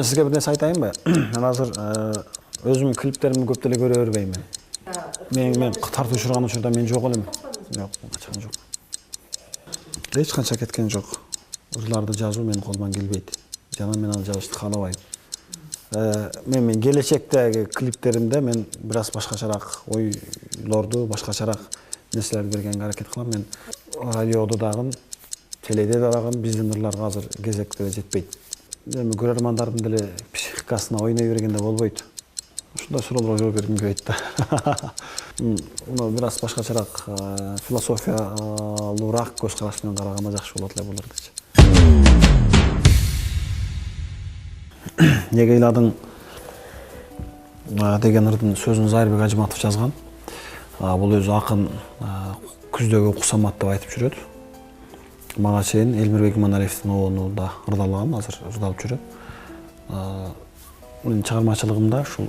мен сізге бір нәрсе айтайынбы? Мен азыр өзімнің клиптерімді көп деле көре бербеймін. Мен тартып жүрген учурда мен жоқ элем. Жоқ, качан жоқ. Эч канча кеткен жоқ. Ырларды жазуу менин колуман келбейт. Жана мен аны жазышты каалабайм. Мен келечектеги клиптеримде мен бир аз башкачараак ойлорду, башкачараак нерселерди бергенге аракет кылам. Мен радиодо дагы, теледе дагы биздин ырларга азыр кезек деле жетпейт. Эми көрөрмандардын деле психикасына ойной бергенде болбойт. Ушундай суроолорго жооп бергим келбейт да. Муну бир аз башкачараак философиялуураак көз караш менен караганда жакшы болот эле булар дечи. Неге ыйладың деген ырдын сөзүн Зайырбек Ажыматов жазган. Бул өзү акын күздөгү кусамат деп айтып жүрөт. Мага чейин Элмирбек Иманалиевдин оону да ырдалган, азыр ырдалып жүрөт. Менин чыгармачылыгымда ушул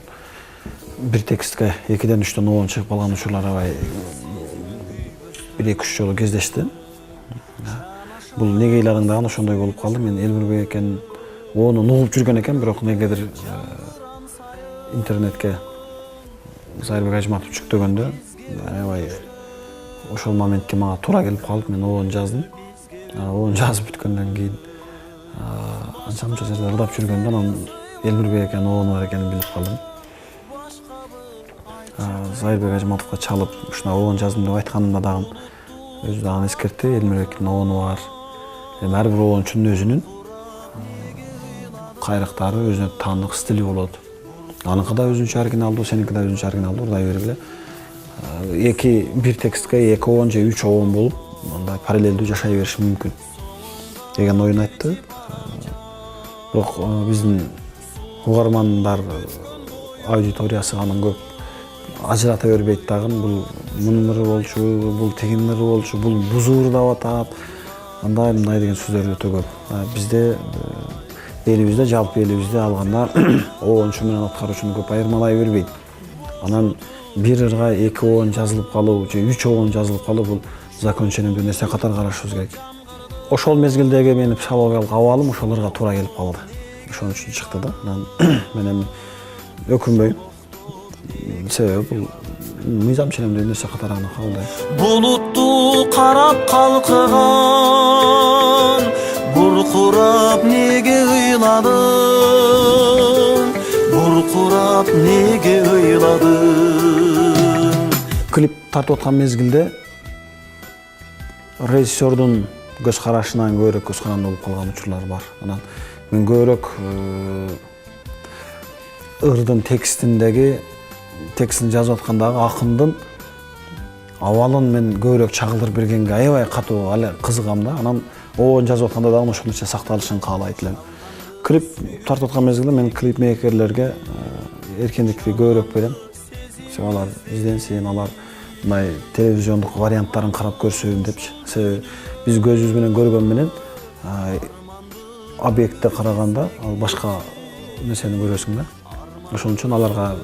бир текстке 2-3 оон чыгып калган учурлар аябай 1-2-3 жолу кездешти. Бул неге ыйладың дагы ошондой болуп калды. Мен Элмирбек экенин ону угуп жүргөн экен, бирок негедир интернетке Зайырбек Ажыматов жүктөгөндө аябай ошол моментке мага туура келип калып, мен оон жаздым. Оон жазып бүткөндөн кийин анча-мынча жерде ырдап жүргөндө анан Элмирбек экенин оону бар экенин билип калдым. Зайырбек Ажыматовго чалып ушуна оон жаздым деп айтканымда дагы өзү дагы эскертти. Элмирбектин оону бар. Ар бир оончунун өзүнүн кайрактары, өзүнө таандык стили болот. Аныкы да өзүнчө оригиналдуу, сеники да өзүнчө оригиналдуу, ырдай бергиле. Бир текстке 2 оон же 3 оон болуп, андай параллелдүү жашай бериши мүмкүн деген оюн айтты. Бирок биздин угармандар аудиториясы анын көп ажырата бербейт дагы. Бул мунун ыры болчу, бул тигинин ыры болчу, бул бузу ырдап атат. Андай деген сөздөр өтө көп. Бизде элибизде, жалпы элибизде алганда оончу менен аткаруучуну көп айырмалай бербейт. Анан бир ырга 2 оон жазылып калуу же 3 оон жазылып калуу бул законченный бир нерсе катары карашыбыз керек. Ошол мезгилдеги менин психологиялык абалым ошолорго туура келип калды. Ошон үчүн чыкты да. Мен эми өкүнбөйм. Себеби бул мыйзам ченемдүү нерсе катары аны кабылдайм. Булутту карап калкыган, буркурап неге ыйладың? Буркурап неге ыйладың? Клип тартып аткан мезгилде режиссердун көз карашынан көбүрөөк көз каранды болуп калган учурлар бар. Анан мен көбүрөөк ырдын текстин жазып аткандагы акындын абалын мен көбүрөөк чагылдырып бергенге аябай катуу кызыгам да. Анан оон жазып атканда дагы ошол нерсе сакталышын каалайт элем. Клип тартып аткан мезгилде мен клип мейкерлерге эркиндикти көбүрөөк берем. Алар изденсин, алар мындай телевизиондук варианттарын карап көрсүн депчи. Себеби биз көзүбүз менен көргөн менен объектте караганда ал башка нерсени көрөсүң да. Ошон үчүн аларга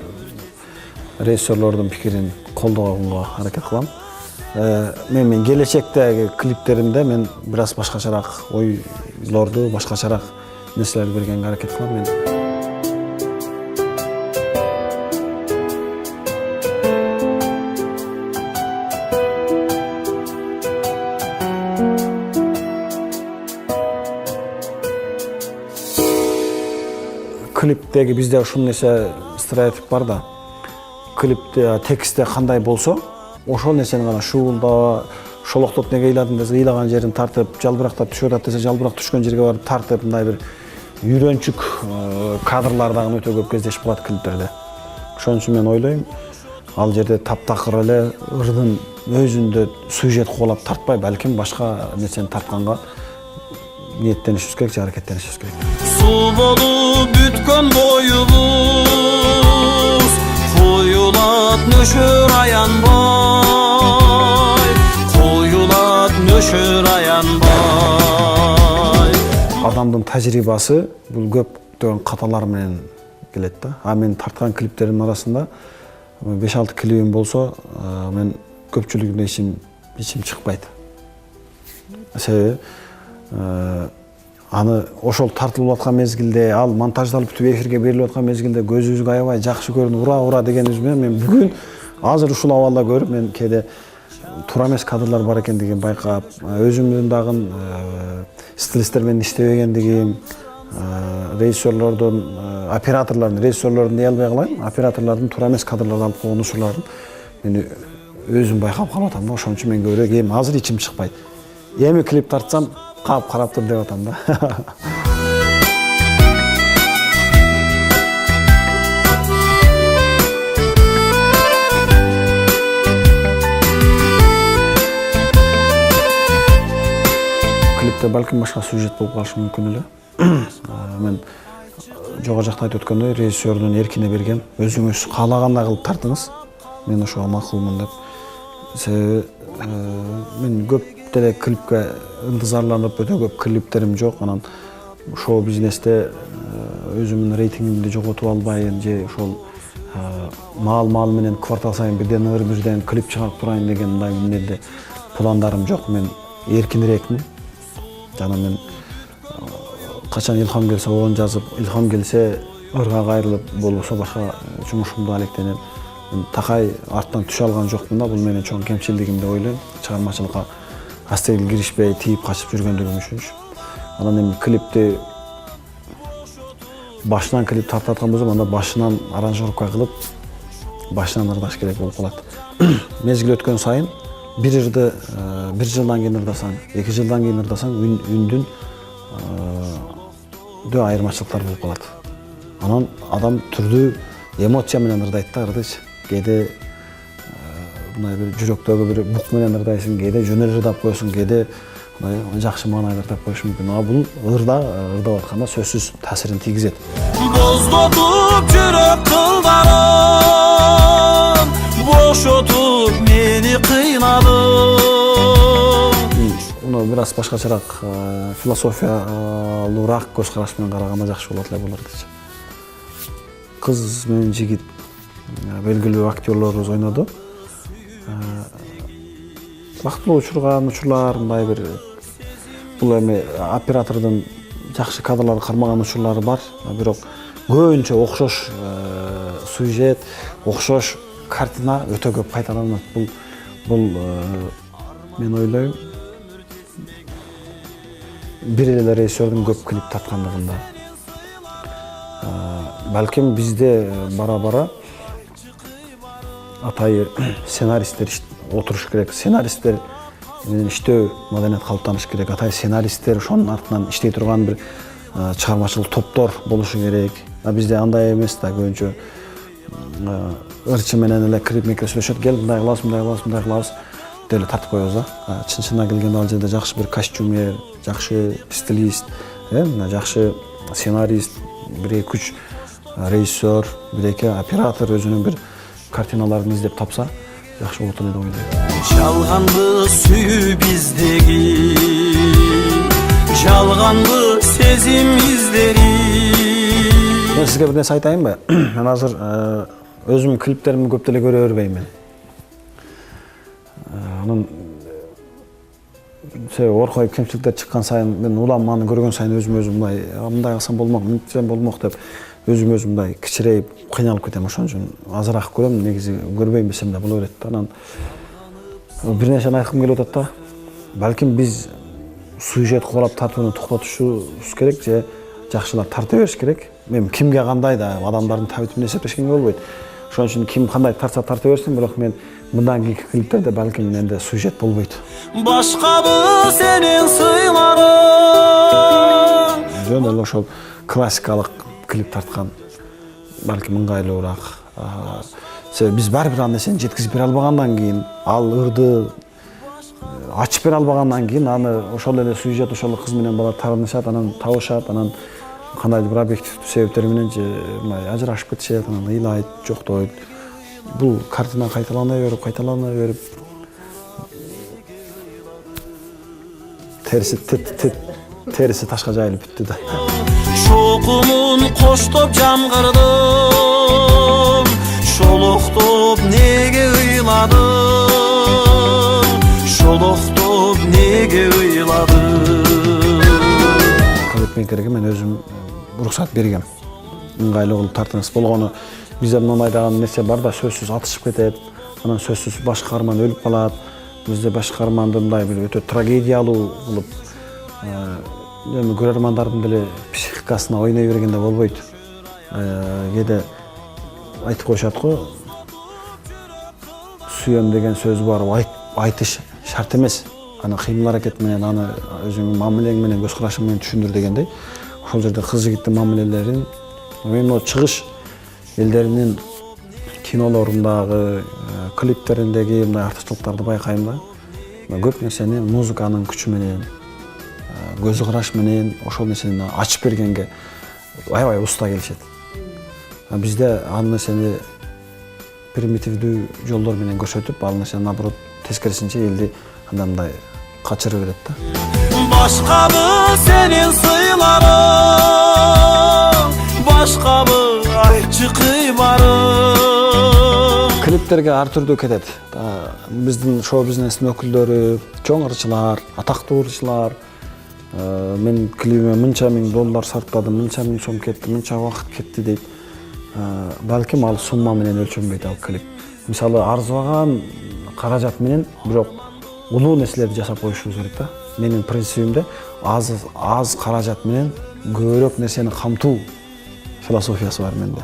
режиссерлордун пикирин колдогонго аракет кылам. Мен келечектеги клиптеримде мен бир аз башкачараак ойлорду, башкачараак нерселерди бергенге аракет кылам. Мен клиптеги бизде ушул нерсе стереотип бар да. Клипте текстте кандай болсо, ошол нерсени гана шуулда, шолоктоп неге ыйладың десе ыйлаган жерин тартып, жалбырактап түшүп атат десе жалбырак түшкөн жерге барып тартып, мындай бир үйрөнчүк кадрлар дагы өтө көп кездешип калат клиптерде. Ошон үчүн мен ойлойм, ал жерде таптакыр эле ырдын өзүндө сюжет кубалап тартпай, балким башка нерсени тартканга ниеттенишибиз керек, же аракеттенишибиз керек. Суу болуп бүткөн боюбуз, коюлат нөшөр аянбай, коюлат нөшөр аянбай. Адамдын тажрыйбасы бул көптөгөн каталар менен келет да. Мен тарткан клиптердин арасында 5-6 клипим болсо, мен көпчүлүгүнө ичим чыкпайт. Себеби аны ошол тартылып аткан мезгилде, ал монтаждалып бүтүп эфирге берилип аткан мезгилде көзүбүзгө аябай жакшы көрүнүп, ура дегенибиз менен мен бүгүн азыр ушул абалда көрүп, мен кээде туура эмес кадрлар бар экендигин байкап, өзүмдүн дагы стилисттер менен иштебегендигим, режиссерлордун, операторлордун, режиссерлордун дей албай калайын, операторлордун туура эмес кадрларды алып койгон ушуларын мен өзүм байкап калып атам да. Ошон үчүн мен көбүрөөк эми азыр ичим чыкпайт. Эми клип тартсам, карап тур деп атам да. Клипте балким башка сюжет болуп калышы мүмкүн эле. Мен жогору жакта айтып өткөндөй, режиссердун эркине берген, өзүңүз каалагандай кылып тартыңыз. Мен ошого макулмун деп. Себеби мен көп деле клипке ынтызарланып, өтө көп клиптерим жок. Анан шоу бизнесте өзүмдүн рейтингимди жоготуп албайын же ошол маал менен квартал сайын бирден клип чыгарып турайын деген мындай эмнеде пландарым жок. Мен эркинирээкмин. Жана мен качан илхам келсе оон жазып, илхам келсе ырга кайрылып, болбосо башка жумушумду алектенем. Мен такай арттан түшө алган жокмун да, бул менин чоң кемчилдигим деп ойлойм. Чыгармачылыкка астегил киришпей, тийип качып жүргөндүгүм үчүн. Анан эми клипти башынан клип тартаткан болсом, анда башынан аранжировка кылып, башынан ырдаш керек болуп калат. Мезгил өткөн сайын бир жылдан кийин ырдасаң, 2 жылдан кийин ырдасаң, үндүн айырмачылыктар болуп калат. Анан адам түрдүү эмоция менен ырдайт да, ырдыйчы. Кээде мындай бир жүрөктөгү бир бук менен ырдайсың, кээде жөнөр ырдап коесуң, кээде мындай жакшы маанайда ырдап коюшу мүмкүн. Бул ырдап атканда сөзсүз таасирин тийгизет. Боздотуп жүрөк кылдарым, бошотуп мени кыйнадың. Муну бир аз башкачараак, философиялуураак көз караш менен караганда жакшы болот эле булар дечи. Кыз менен жигит белгилүү актерлорубуз ойноду. Бактылуу учурлар, мындай бир бул эми оператордун жакшы кадрларды кармаган учурлары бар, бирок көбүнчө окшош сюжет, окшош картина өтө көп кайталанат. Бул мен ойлойм бир эле режиссердун көп клип тарткандыгында. Балким бизде бара-бара атайы сценаристтер отуруш керек, сценаристтер менен иштөө маданият калыптаныш керек, атайы сценаристтер, ошонун артынан иштей турган бир чыгармачылык топтор болушу керек. Бизде андай эмес да, көбүнчө ырчы менен эле клипмейкер сүйлөшөт, кел мындай кылабыз деп эле тартып коебуз да. Чын-чынына келгенде ал жерде жакшы бир костюмер, жакшы стилист, жакшы сценарист, 1-2 режиссер, 1-2 оператор өзүнүн бир картиналарын издеп тапса, жакшы болот эле деп ойлойм. Жалганбы сүйүү биздеги, жалганбы сезим издери. Мен сизге бир нерсе айтайынбы? Мен азыр өзүмдүн клиптеримди көп деле көрө бербеймин. Анын оркой кемчиликтер чыккан сайын, мен уламаны көргөн сайын өзүм мындай кылсам болмок, мынтсем болмок деп өзүм мындай кичирейип, кыйналып кетем. Ошон үчүн азыраак көрөм, негизи көрбөйм десем да боло берет да. Анан бир нерсени айткым келип атат да. Балким биз сюжет курап тартууну токтотушубуз керек же жакшылап тарта бериш керек. Мен кимге кандай да адамдардын табити менен эсептешкенге болбойт. Ошон үчүн ким кандай тарса тарта берсин, бирок мен мындан кийинки клиптерде балким менде сюжет болбойт. Башкабы сенин сыйларың. Жөн эле ошол классикалык клип тарткан балким ыңгайлуураак. Себеби биз баары бир нерсени жеткизип бере албагандан кийин, ал ырды ачып бере албагандан кийин, аны ошол эле сюжет, ошол кыз менен бала таанышат, анан табышат, анан кандайдыр бир объективдүү себептер менен же ажырашып кетишет, анан ыйлайт, жоктойт. Бул картина кайталана берип терisi ташка жайылып бүттү да. Шокумун коштоп жамгырдым, шолоктоп неге ыйладым, шолоктоп неге ыйладым. менекерге мен өзүм уруксат бергем. Ыңгайлуу кылып тартыңыз болгону бизде мындай дагы нерсе бар да, сөзсүз атышып кетет. Анан сөзсүз баш каарман өлүп калат. Бизде баш каарманды мындай бир өтө трагедиялуу кылып эми көрөрмандардын деле психикасына ойной бергенде болбойт. Кээде айтып коюшат го, сүйөм деген сөз бар, айтыш шарт эмес. Аны кыймыл аракет менен, аны өзүңдүн мамилең менен, көз карашың менен түшүндүр дегендей. Ошол жерде кыз жигиттин мамилелерин мен чыгыш элдеринин кинолорундагы, клиптериндеги мындай артыкчылыктарды байкайм да. Көп нерсени музыканын күчү менен, көз караш менен ошол нерсени ачып бергенге аябай уста келишет. Бизде ал нерсени примитивдүү жолдор менен көрсөтүп, ал нерсе наоборот тескерисинче элди андай качырып берет да. Başkabı senin sıyların, başkabı ayçı kıymarın. Клиптерге ар түрдүү кетет. Биздин шоу бизнестин өкүлдөрү, чоң ырчылар, атактуу ырчылар, мен клибиме мынча миң доллар сарптадым, мынча миң сом кетти, мынча убакыт кетти дейт. Балким ал сумма менен өлчөнбөйт ал клип. Мисалы арзыбаган каражат менен бирок улуу нерселерди жасап коюшубуз керек да. Менин принцибимде аз каражат менен көбүрөөк нерсени камтуу философиясы бар менде.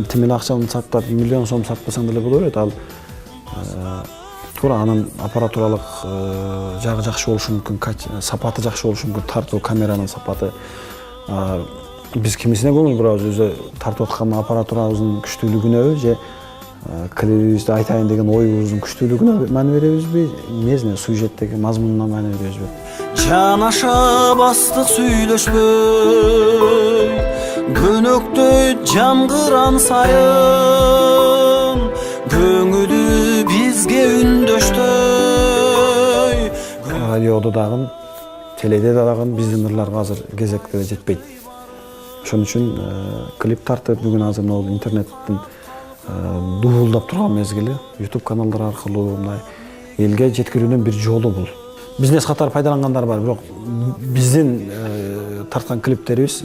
Тимин акчаны сарптап, миллион сом сарптасаң деле боло берет. Ал туура анын аппаратуралык жагы жакшы болушу мүмкүн, сапаты жакшы болушу мүмкүн, тартуу камеранын сапаты. Биз кимисине көңүл бурабыз, өзү тартып аткан аппаратурабыздын күчтүүлүгүнө же клибибизди айтайын деген оюбуздун күчтүүлүгүнө маани беребизби, эмне сюжеттеги мазмунуна маани беребизби? Жанаша бастык сүйлөшпөй, көнөктөй жамгыран сайын, көңүлү бизге үндөштөй. Радиодо дагы, теледе дагы биздин ырларга азыр кезекте жетпейт. Ошон үчүн клип тартып, бүгүн азыр интернеттин дуулдап турган мезгили, YouTube каналдар аркылуу мындай элге жеткирүүнүн бир жолу бул. Бизнес катары пайдалангандар бар, бирок биздин тарткан клиптерибиз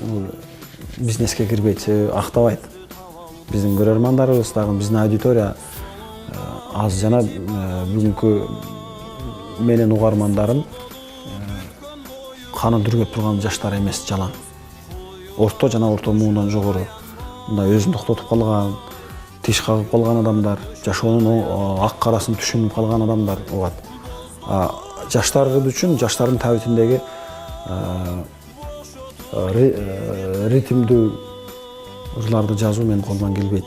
бизнеске кирбейт, актабайт. Биздин көрөрмандарыбыз дагы, биздин аудитория аз жана бүгүнкү менин угармандарым каны дүргөп турган жаштар эмес, жалаң. Орто жана орто муундан жогору, мындай өзүн токтотуп калган, тиш кагып калган адамдар, жашоонун ак карасын түшүнүп калган адамдар угат. Жаштар үчүн жаштардын табитиндеги ритмдүү ырларды жазуу менин колумдан келбейт.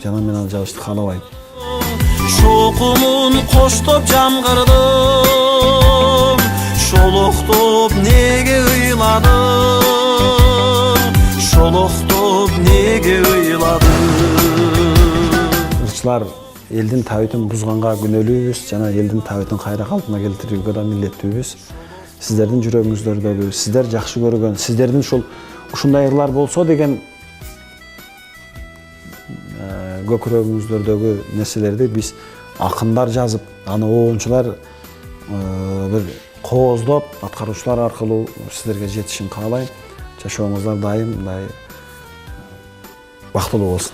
Жана мен аны жазышты каалабайм. Şokumun koştup jamgırdım, şoluktup nege ıyladım, şoluktup nege ıyladım. Ырчылар элдин табитин бузганга күнөөлүүбүз, жана элдин табитин кайра калпына келтирүүгө да милдеттүүбүз. Сиздердин жүрөгүңүздөрдөгү, сиздер жакшы көргөн, сиздердин ушундай ырлар болсо деген көкүрөгүңүздөрдөгү нерселерди биз акындар жазып, аны оончулар бир кооздоп, аткаруучулар аркылуу сиздерге жетишин каалайм. Жашооңуздар дайым мындай бактылуу болсун.